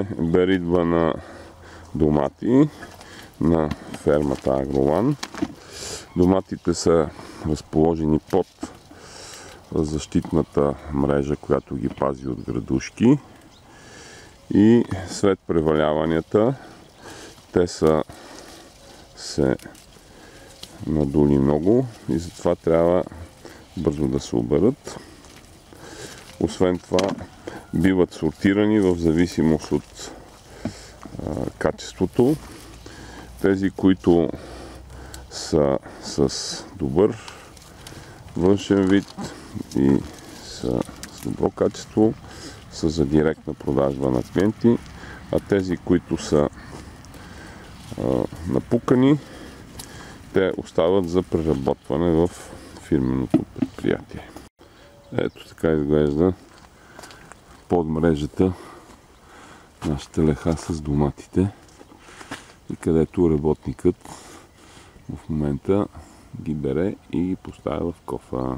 Беритба на домати на фермата Агролан. Доматите са разположени под защитната мрежа, която ги пази от градушки, и след преваляванията те са се надули много и затова трябва бързо да се оберат. Освен това биват сортирани в зависимост от качеството. Тези, които са с добър външен вид и са с добро качество, са за директна продажба на клиенти, а тези, които са напукани, те остават за преработване в фирменото предприятие. Ето така изглежда под мрежата нашата леха с доматите, и където работникът в момента ги бере и ги поставя в кофа.